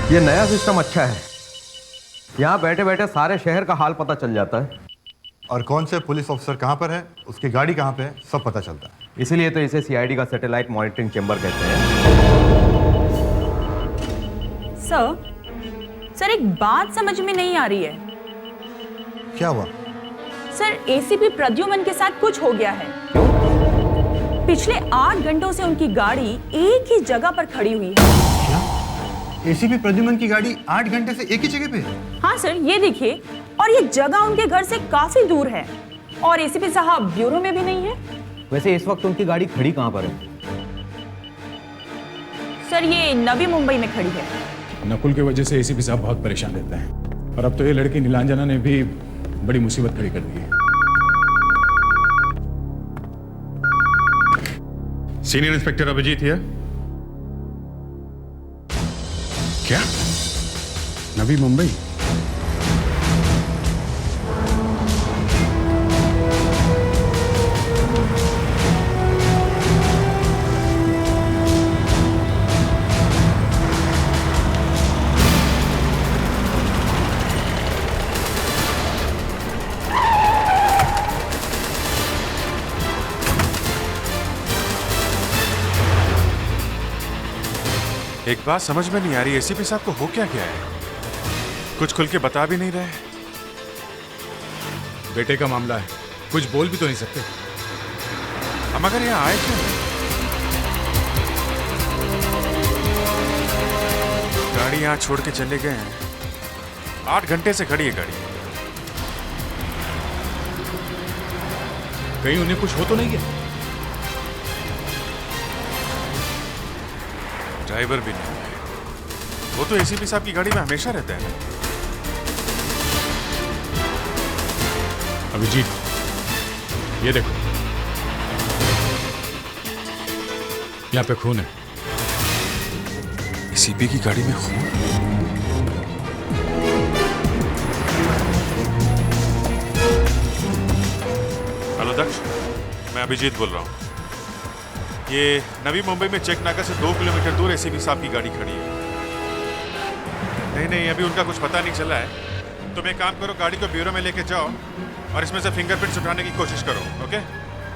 ये नया सिस्टम अच्छा है, यहाँ बैठे बैठे सारे शहर का हाल पता चल जाता है। और कौन से पुलिस ऑफिसर कहाँ पर है, उसकी गाड़ी कहाँ पे है, सब पता चलता है। इसीलिए तो इसे सीआईडी का सैटेलाइट मॉनिटरिंग चेंबर कहते हैं। सर एक बात समझ में नहीं आ रही है। क्या हुआ? सर एसीपी प्रद्युमन के साथ कुछ हो गया है। पिछले 8 घंटों से उनकी गाड़ी एक ही जगह पर खड़ी हुई है। क्या? एसीपी प्रद्युमन की गाड़ी 8 घंटे से एक ही जगह पे है? हाँ सर, ये देखिए, और ये जगह उनके घर से काफी दूर है और एसीपी साहब ब्यूरो में भी नहीं है। वैसे इस वक्त उनकी गाड़ी खड़ी कहाँ पर है? सर ये नवी मुंबई में खड़ी है। नकुल की वजह से एसीपी साहब बहुत परेशान रहते हैं और अब तो ये लड़की नीलांजना ने भी बड़ी मुसीबत खड़ी कर दी है। Senior inspector Abhijit here. क्या? नवी मुंबई? एक बात समझ में नहीं आ रही, एसीपी साहब को हो क्या गया है? कुछ खुल के बता भी नहीं रहे। बेटे का मामला है, कुछ बोल भी तो नहीं सकते। हम अगर यहाँ आए क्यों? गाड़ी यहाँ छोड़ के चले गए हैं। 8 घंटे से खड़ी है गाड़ी। कहीं उन्हें कुछ हो तो नहीं गया? ड्राइवर भी नहीं है। वो तो एसीपी साहब की गाड़ी में हमेशा रहता है ना। अभिजीत, ये देखो, यहाँ पे खून है। एसीपी की गाड़ी में खून? हेलो दक्ष, मैं अभिजीत बोल रहा हूँ। ये नवी मुंबई में चेक नाका से 2 किलोमीटर दूर एसीपी साहब की गाड़ी खड़ी है। नहीं, अभी उनका कुछ पता नहीं चला है। तुम एक काम करो, गाड़ी को ब्यूरो में लेके जाओ और इसमें से फिंगरप्रिंट्स उठाने की कोशिश करो। ओके?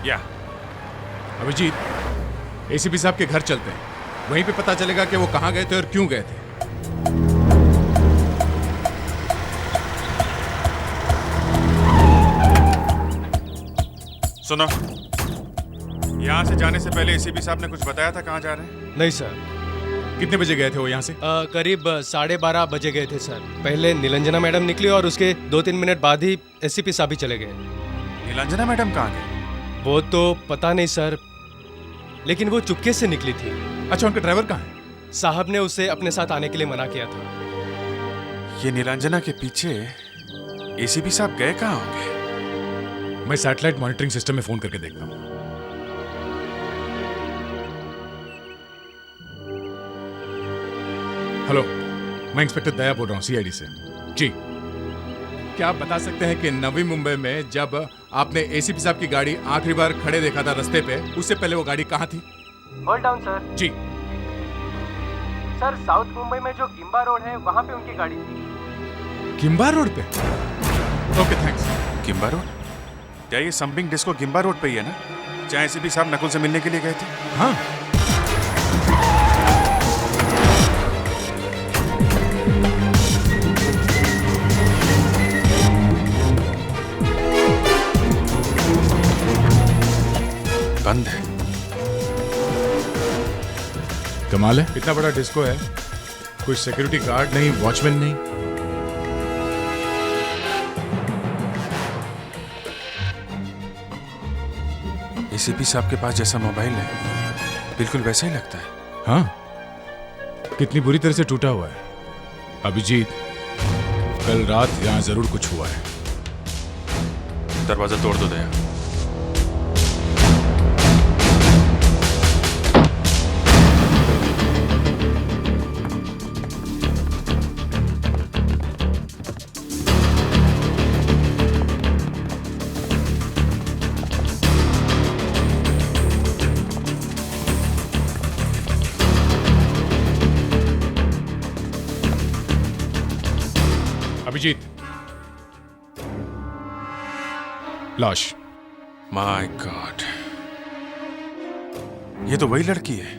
या अभिजीत, एसीपी साहब के घर चलते हैं, वहीं पे पता चलेगा कि वो कहाँ गए थे और क्यों गए थे। सुनो, यहाँ से जाने से पहले एसीपी साहब ने कुछ बताया था कहाँ जा रहे हैं? नहीं सर। कितने बजे गए थे वो यहाँ से? करीब 12:30 बजे गए थे सर। पहले नीलांजना मैडम निकली और उसके 2-3 मिनट बाद ही एसीपी साहब ही चले गए। नीलांजना मैडम कहाँ गए? वो तो पता नहीं सर, लेकिन वो चुपके से निकली थी। अच्छा, उनका ड्राइवर कहाँ है? साहब ने उसे अपने साथ आने के लिए मना किया था। ये नीलांजना के पीछे एसीपी साहब गए कहाँ होंगे? मैं सैटेलाइट मॉनिटरिंग सिस्टम में फोन करके देखता हूँ। हेलो, मैं इंस्पेक्टर दया बोल रहा हूँ सीआईडी से। जी, क्या आप बता सकते हैं कि नवी मुंबई में जब आपने एसीपी साहब की गाड़ी आखिरी बार खड़े देखा था रास्ते पे, उससे पहले वो गाड़ी कहाँ थी? Hold down sir. जी सर, साउथ मुंबई में जो गिम्बा रोड है वहाँ पे उनकी गाड़ी थी। गिम्बा रोड पे? Okay, thanks. गिम्बा रोड? क्या ये समथिंग डिस्को गिम्बा रोड पे ही है ना, जहाँ एसीपी साहब नकुल से मिलने के लिए गए थे? हाँ। बंद है। कमाल है, इतना बड़ा डिस्को है, कोई सिक्योरिटी गार्ड नहीं, वॉचमैन नहीं। एसीपी साहब के पास जैसा मोबाइल है, बिल्कुल वैसा ही लगता है। हाँ, कितनी बुरी तरह से टूटा हुआ है। अभिजीत, कल रात यहाँ जरूर कुछ हुआ है। दरवाजा तोड़ दो दया। अभिजीत, लाश। माय गॉड, ये तो वही लड़की है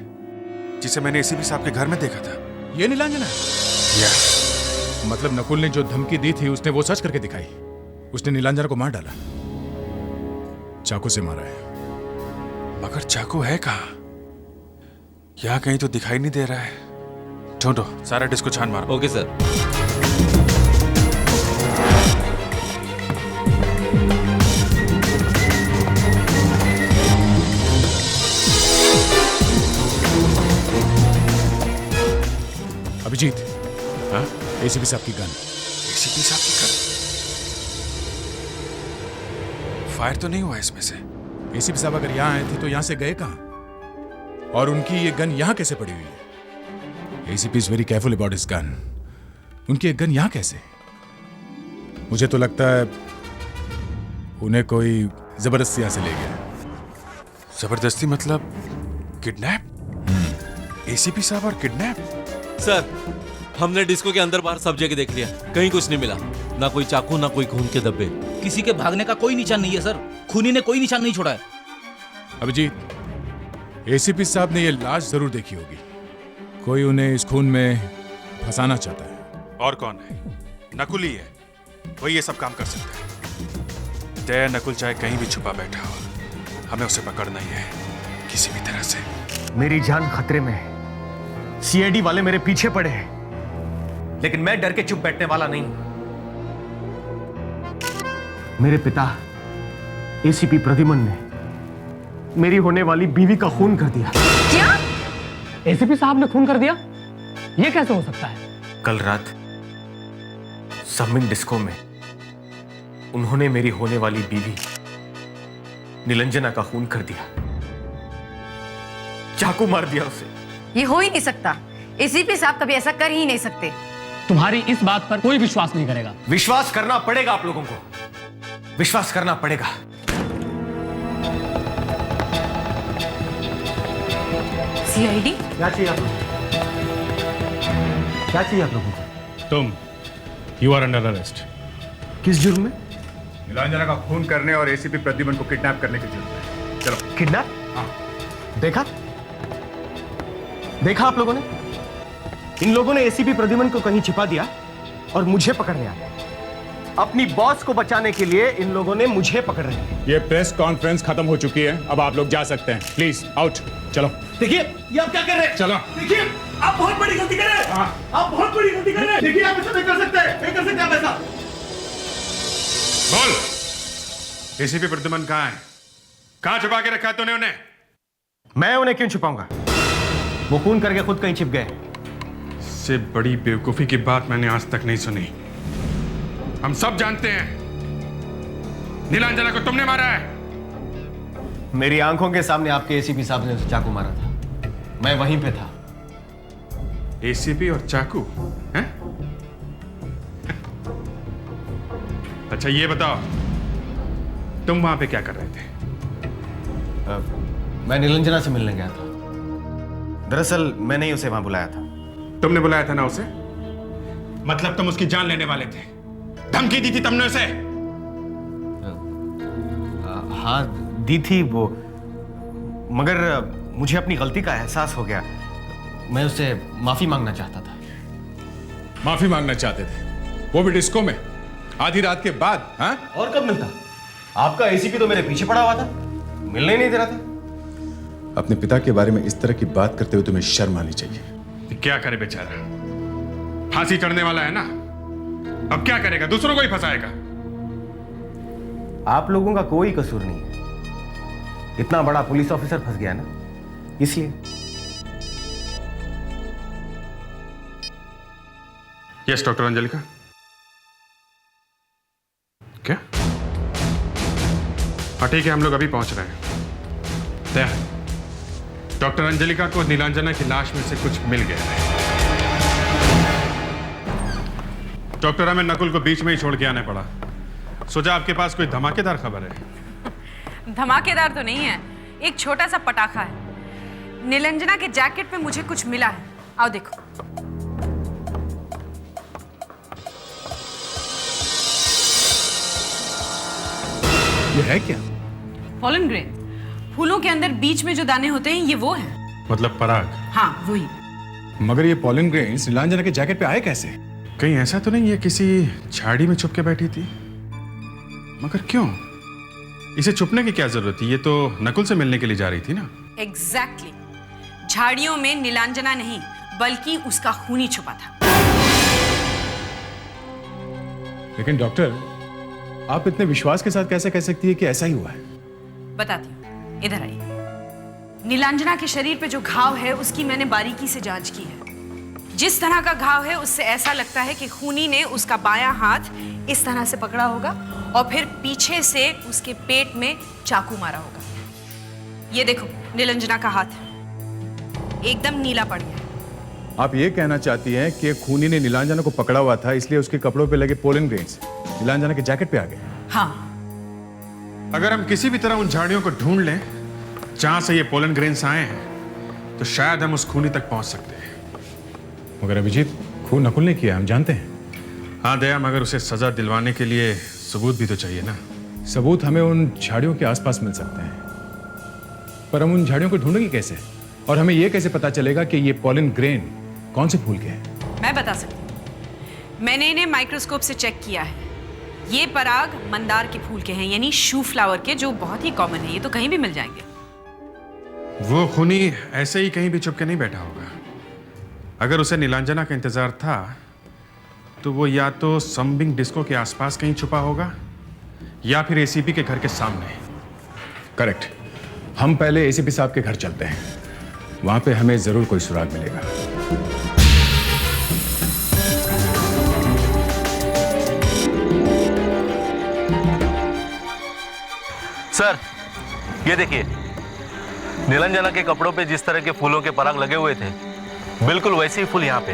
जिसे मैंने एसीपी साहब के घर में देखा था। ये नीलांजना है? यस। मतलब नकुल ने जो धमकी दी थी उसने वो सच करके दिखाई। उसने नीलांजना को मार डाला, चाकू से मारा है। मगर चाकू है कहाँ? यहाँ कहीं तो दिखाई नहीं दे रहा है। ढूंढो, सारा डिस्को छान मारो। Okay sir. अभिजीत, हाँ? एसीपी साहब की गन। एसीपी साहब की गन? फायर तो नहीं हुआ इसमें से। एसीपी साहब अगर यहाँ आए थे तो यहाँ से गए कहाँ? और उनकी ये गन यहाँ कैसे पड़ी हुई है? ACP is very careful about his gun. उनकी एक गन यहाँ कैसे? मुझे तो लगता है उन्हें कोई जबरदस्ती यहाँ से ले गया। जबरदस्ती मतलब किडनैप? एसीपी साहब और किडनैप? सर, हमने डिस्को के अंदर बाहर सब जगह देख लिया, कहीं कुछ नहीं मिला। ना कोई चाकू, ना कोई खून के धब्बे। किसी के भागने का कोई निशान नहीं है सर। खूनी ने कोई निशान नहीं छोड़ा है। अभिजीत, एसीपी साहब ने ये लाश जरूर देखी होगी। कोई उन्हें इस खून में फंसाना चाहता है। और कौन है? नकुल ही है। वही ये सब काम कर सकता है। दया नकुल चाहे कहीं भी छुपा बैठा हो, हमें उसे पकड़ना ही है किसी भी तरह से। मेरी जान खतरे में है। सीआईडी वाले मेरे पीछे पड़े हैं, लेकिन मैं डर के चुप बैठने वाला नहीं। मेरे पिता एसीपी प्रद्युमन ने मेरी होने वाली बीवी का खून कर दिया। क्या? एसीपी साहब ने खून कर दिया? ये कैसे हो सकता है? कल रात सबमिंग डिस्को में उन्होंने मेरी होने वाली बीवी नीलंजना का खून कर दिया। चाकू मार दिया उसे। ये हो ही नहीं सकता। एसीपी साहब कभी ऐसा कर ही नहीं सकते। तुम्हारी इस बात पर कोई विश्वास नहीं करेगा। विश्वास करना पड़ेगा आप लोगों को, विश्वास करना पड़ेगा। सीआईडी? क्या चाहिए आप लोगों को? क्या चाहिए आप लोगों को? तुम, यू आर अंडर अरेस्ट। किस जुर्म में? नीलांजना का खून करने और एसीपी प्रद्युमन को किडनैप करने के जुर्म में। चलो। किडनैप? हाँ। देखा देखा आप लोगों ने? इन लोगों ने एसीपी प्रद्युमन को कहीं छिपा दिया और मुझे पकड़ने आए। अपनी बॉस को बचाने के लिए इन लोगों ने मुझे पकड़ रहे हैं। ये प्रेस कॉन्फ्रेंस खत्म हो चुकी है, अब आप लोग जा सकते हैं। Please out. चलो। देखिए ये आप क्या कर रहे हैं? चलो। देखिए आप बहुत बड़ी गलती कर रहे हैं। आप बहुत बड़ी गलती कर रहे हैं। देखिए आप ऐसा नहीं कर सकते, नहीं कर सकते आप ऐसा। बोल, एसीपी प्रद्युमन कहाँ है? कहाँ छुपा के रखा है तूने उन्हें? मैं उन्हें क्यों छुपाऊंगा? वो खून करके खुद कहीं छिप गए। इससे बड़ी बेवकूफी की बात मैंने आज तक नहीं सुनी। हम सब जानते हैं नीलांजना को तुमने मारा है। मेरी आंखों के सामने आपके एसीपी साहब ने उसे चाकू मारा था। मैं वहीं पे था। एसीपी और चाकू हैं? अच्छा ये बताओ, तुम वहां पे क्या कर रहे थे? मैं नीलंजना से मिलने गया था। दरअसल मैंने ही उसे वहां बुलाया था। तुमने बुलाया था ना उसे? मतलब तुम उसकी जान लेने वाले थे? धमकी दी थी तुमने उसे? हाँ दी थी वो, मगर मुझे अपनी गलती का एहसास हो गया। मैं उससे माफी मांगना चाहता था। माफी मांगना चाहते थे? वो भी डिस्को में आधी रात के बाद? हाँ? और कब मिलता? आपका एसीपी तो मेरे पीछे पड़ा हुआ था, मिलने ही नहीं दे रहा था। अपने पिता के बारे में इस तरह की बात करते हुए तुम्हें शर्म आनी चाहिए। क्या करे बेचारा, फांसी चढ़ने वाला है ना, अब क्या करेगा? दूसरों को ही फंसाएगा। आप लोगों का कोई कसूर नहीं है। इतना बड़ा पुलिस ऑफिसर फंस गया ना, इसलिए। Yes doctor Anjalika. क्या? हाँ ठीक है, हम लोग अभी पहुंच रहे हैं। डॉक्टर अंजलिका को नीलांजना की लाश में से कुछ मिल गया है। डॉक्टर, हमें नकुल को बीच में ही छोड़ के आने पड़ा। सोचा आपके पास कोई धमाकेदार खबर है। धमाकेदार तो नहीं है, एक छोटा सा पटाखा है। नीलंजना के जैकेट में मुझे कुछ मिला है, आओ देखो। ये है क्या? पॉलन ग्रेन, फूलों के अंदर बीच में जो दाने होते हैं ये वो हैं। मतलब पराग। हाँ वही। मगर ये पॉलन ग्रेन्स नीलांजना के जैकेट पे आए कैसे? कहीं ऐसा तो नहीं है किसी झाड़ी में छुप के बैठी थी? मगर क्यों? इसे छुपने की क्या जरूरत थी? ये तो नकुल से मिलने के लिए जा रही थी ना। एग्जैक्टली। झाड़ियों में नीलांजना नहीं बल्कि उसका खून ही छुपा था। लेकिन डॉक्टर, आप इतने विश्वास के साथ कैसे कह सकती है कि ऐसा ही हुआ है? बताती हूँ, इधर आइए। नीलांजना के शरीर पे जो घाव है उसकी मैंने बारीकी से जांच की है। जिस तरह का घाव है उससे ऐसा लगता है कि खूनी ने उसका बायां हाथ इस तरह से पकड़ा होगा और फिर पीछे से उसके पेट में चाकू मारा होगा। ये देखो नीलांजना का हाथ एकदम नीला पड़ गया है। आप ये कहना चाहती हैं कि खूनी ने नीलांजना को पकड़ा हुआ था, इसलिए उसके कपड़ों पे लगे पोलन ग्रेन्स नीलांजना के जैकेट पे आ गए? हाँ। अगर हम किसी भी तरह उन झाड़ियों को ढूंढ लें जहां से ये पोलन ग्रेन्स आए हैं तो शायद हम उस खूनी तक पहुंच सकते हैं। मगर अभिजीत, खून नकुल ने किया, हम जानते हैं। हाँ दया, मगर उसे सजा दिलवाने के लिए सबूत भी तो चाहिए ना। सबूत हमें उन झाड़ियों के आसपास मिल सकते हैं, पर हम उन झाड़ियों को ढूंढेंगे कैसे? और हमें यह कैसे पता चलेगा कि ये पोलन ग्रेन कौन से फूल के हैं? मैं बता सकती हूँ। मैंने इन्हें माइक्रोस्कोप से चेक किया है। ये पराग मंदार के फूल के हैं, यानी शू फ्लावर के, जो बहुत ही कॉमन है। ये तो कहीं भी मिल जाएंगे। वो खूनी ऐसे ही कहीं भी छुप के नहीं बैठा होगा। अगर उसे नीलांजना का इंतजार था तो वो या तो समबिंग डिस्को के आसपास कहीं छुपा होगा या फिर एसीपी के घर के सामने। करेक्ट। हम पहले एसीपी साहब के घर चलते हैं, वहां पे हमें जरूर कोई सुराग मिलेगा। सर, ये देखिए, नीलांजना के कपड़ों पे जिस तरह के फूलों के पराग लगे हुए थे, बिल्कुल वैसे ही फूल यहाँ पे।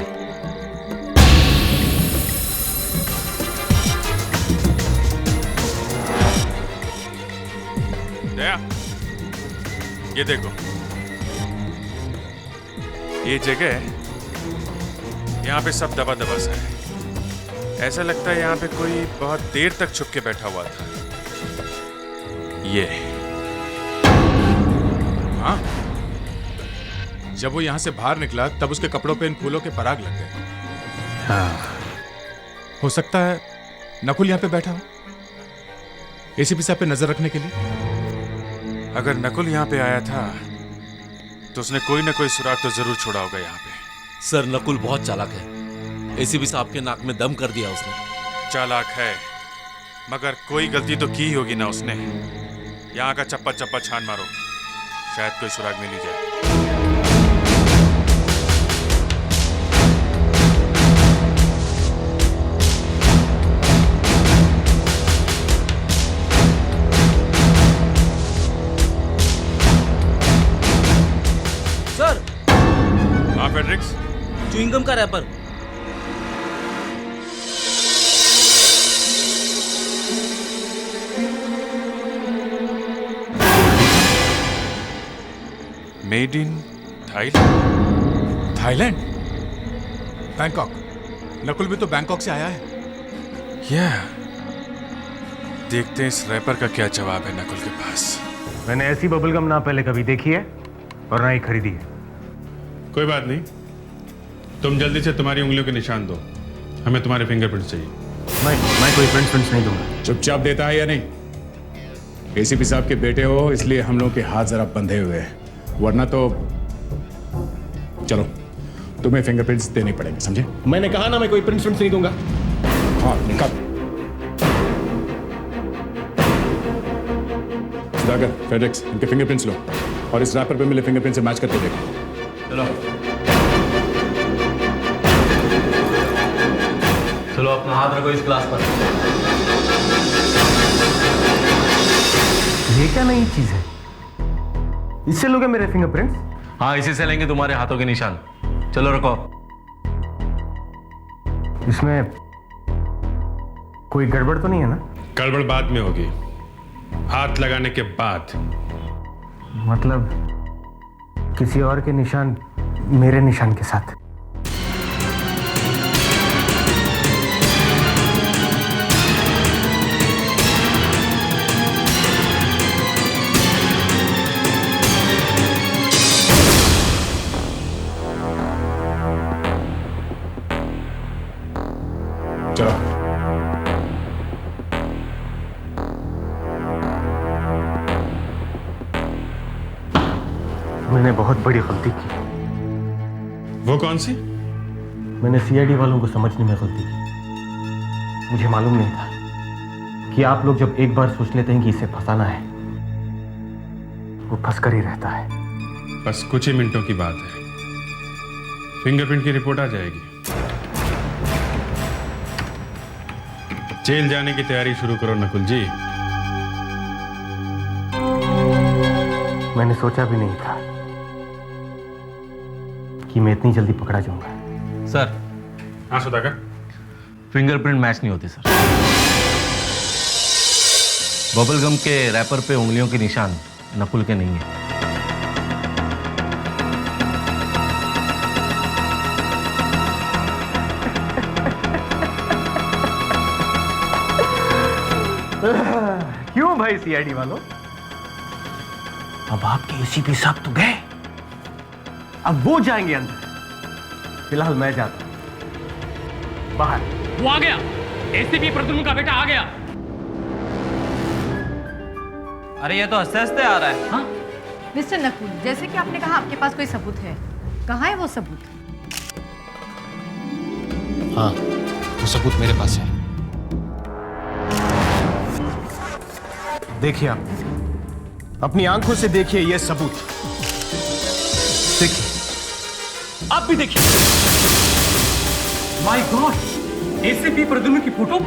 दया, ये देखो, ये जगह यहाँ पे सब दबा दबा सा है। ऐसा लगता है यहाँ पे कोई बहुत देर तक छुप के बैठा हुआ था। ये हाँ, जब वो यहां से बाहर निकला तब उसके कपड़ों पे इन फूलों के पराग लग गए। हाँ, हो सकता है नकुल यहाँ पे बैठा हो, एसीपी साहब पे नजर रखने के लिए। अगर नकुल यहाँ पे आया था तो उसने कोई ना कोई सुराग तो जरूर छोड़ा होगा यहाँ पे। सर, नकुल बहुत चालाक है। एसीपी साहब के नाक में दम कर दिया उसने। चालाक है, मगर कोई गलती तो की होगी ना उसने। यहाँ का चप्पा चप्पा छान मारो, शायद कोई सुराग मिल ही जाए। सर। हाँ फेड्रिक्स, च्युइंगम का wrapper. Made in Thailand. Thailand? Bangkok? Nakul भी तो बैंकॉक से आया है। देखते हैं इस रैपर का क्या जवाब है नकुल के पास। मैंने ऐसी बबलगम ना पहले कभी देखी है और ना ही खरीदी है। कोई बात नहीं, तुम जल्दी से तुम्हारी उंगलियों के निशान दो, हमें तुम्हारे फिंगरप्रिंट चाहिए। मैं कोई प्रिंट्स नहीं दूंगा। चुपचाप देता है या नहीं? एसीपी साहब के बेटे हो, इसलिए हम लोग के हाथ जरा बंधे हुए हैं, वरना तो चलो तुम्हें फिंगरप्रिंट्स देने पड़ेंगे, समझे? मैंने कहा ना मैं कोई प्रिंट्स नहीं दूंगा। हाँ, निकाल। सुधाकर, फेडेक्स, इनके फिंगरप्रिंट्स लो और इस रैपर पे मिले फिंगरप्रिंट से मैच करके देखो। चलो चलो, अपना हाथ रखो इस ग्लास पर। ये क्या नई चीज है? इससे लोगे मेरे फिंगरप्रिंट्स? हाँ, इसी से लेंगे तुम्हारे हाथों के निशान। चलो रखो। इसमें कोई गड़बड़ तो नहीं है ना? गड़बड़ बाद में होगी, हाथ लगाने के बाद। मतलब किसी और के निशान मेरे निशान के साथ? चलो। मैंने बहुत बड़ी गलती की। वो कौन सी? मैंने सीआईडी वालों को समझने में गलती की। मुझे मालूम नहीं था कि आप लोग जब एक बार सोच लेते हैं कि इसे फंसाना है, वो फंस कर ही रहता है। बस कुछ ही मिनटों की बात है, फिंगरप्रिंट की रिपोर्ट आ जाएगी। जेल जाने की तैयारी शुरू करो नकुल जी। मैंने सोचा भी नहीं था कि मैं इतनी जल्दी पकड़ा जाऊंगा। सर, हाँ सुधाकर, फिंगरप्रिंट मैच नहीं होते सर। बबल गम के रैपर पे उंगलियों के निशान नकुल के नहीं है। क्यों भाई सीआईडी वालों? अब आपके एसीपी साहब तो गए, अब वो जाएंगे अंदर। फिलहाल मैं जाता हूं बाहर। वो आ गया, एसीपी प्रद्युम्न का बेटा आ गया। अरे ये तो हंसते हंसते आ रहा है। हाँ? मिस्टर नकुल, जैसे कि आपने कहा आपके पास कोई सबूत है, कहाँ है वो सबूत? हाँ, वो सबूत मेरे पास है। देखिए, आप अपनी आंखों से देखिए यह सबूत। देखिए, आप भी देखिए। माय गॉड, एसीपी प्रद्युम्न की फोटो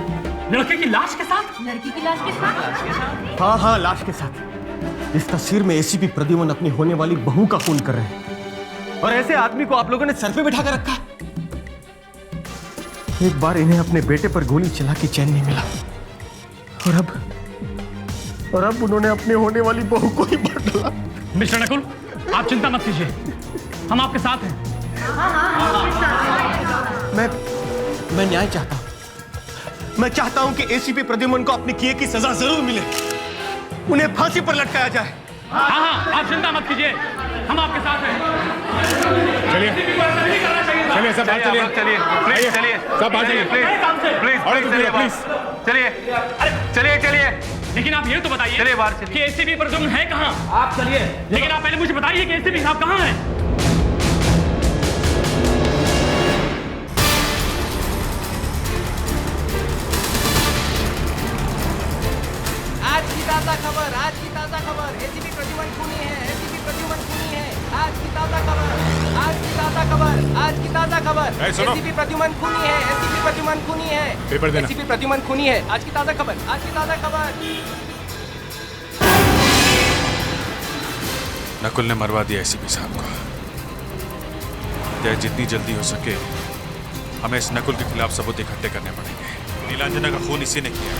लड़के की लाश के साथ। लड़की की लाश के साथ? हाँ हाँ, लाश के साथ। इस तस्वीर में एसीपी प्रद्युम्न अपनी होने वाली बहू का खून कर रहे हैं, और ऐसे आदमी को आप लोगों ने सर पे बिठा कर रखा है। एक बार इन्हें अपने बेटे पर गोली चला के चैन नहीं मिला, और अब उन्होंने अपने होने वाली बहू को ही मार डाला। मिस्टर नकुल, आप चिंता मत कीजिए, हम आपके साथ हैं। मैं न्याय चाहता हूं। मैं चाहता हूं कि एसीपी प्रद्युम्न को अपने किए की सजा जरूर मिले, उन्हें फांसी पर लटकाया जाए। हाँ हाँ, आप चिंता मत कीजिए, हम आपके साथ हैं। चलिए चलिए सब बाहर चलिए, चलिए प्लीज, चलिए सब बाहर चलिए, प्लीज, चलिए, चलिए, चलिए। लेकिन आप ये तो बताइए, चलिए बाहर चलिए। कि एसीपी प्रद्युम्न है कहाँ? आप चलिए, लेकिन आप पहले मुझे बताइए कि एसीपी साहब कहाँ हैं? आज की ताजा खबर, आज की ताजा खबर, एसीपी प्रद्युम्न खूनी है, एसीपी प्रद्युम्न खूनी है। आज की ताजा खबर, आज की ताजा खबर, आज की ताजा खबर, एसीपी प्रद्युम्न खूनी है, एसीपी प्रद्युम्न खूनी है, पेपर देना। एसीपी प्रद्युम्न खूनी है। आज की ताजा खबर, आज की ताजा खबर। नकुल ने मरवा दिया एसीपी साहब को। जितनी जल्दी हो सके हमें इस नकुल के खिलाफ सबूत इकट्ठे करने पड़ेंगे। नीलांजना का खून इसी ने किया।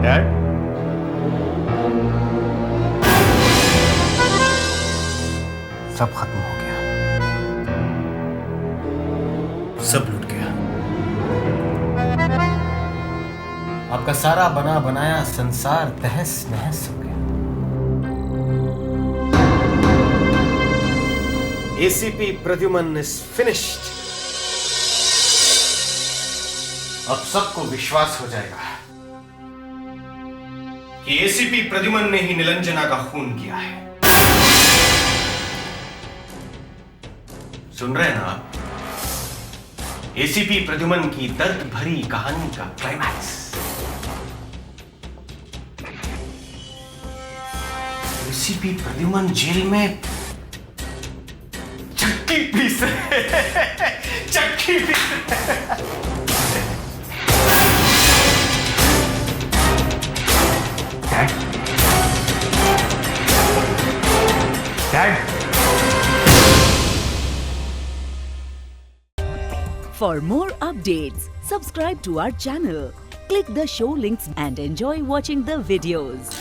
डैड, सब खत्म हो गया, सब लूट गया। आपका सारा बना बनाया संसार तहस नहस हो गया। ACP Pradyuman is finished. अब सबको विश्वास हो जाएगा कि एसीपी प्रद्युम्न ने ही निलंजना का खून किया है। सुन रहे हैं ना आप? एसीपी प्रद्युम्न की दर्द भरी कहानी का क्लाइमैक्स। एसीपी प्रद्युम्न जेल में चक्की पीस रहे हैं, चक्की पीस रहे हैं। Dad? For more updates, subscribe to our channel, click the show links and enjoy watching the videos.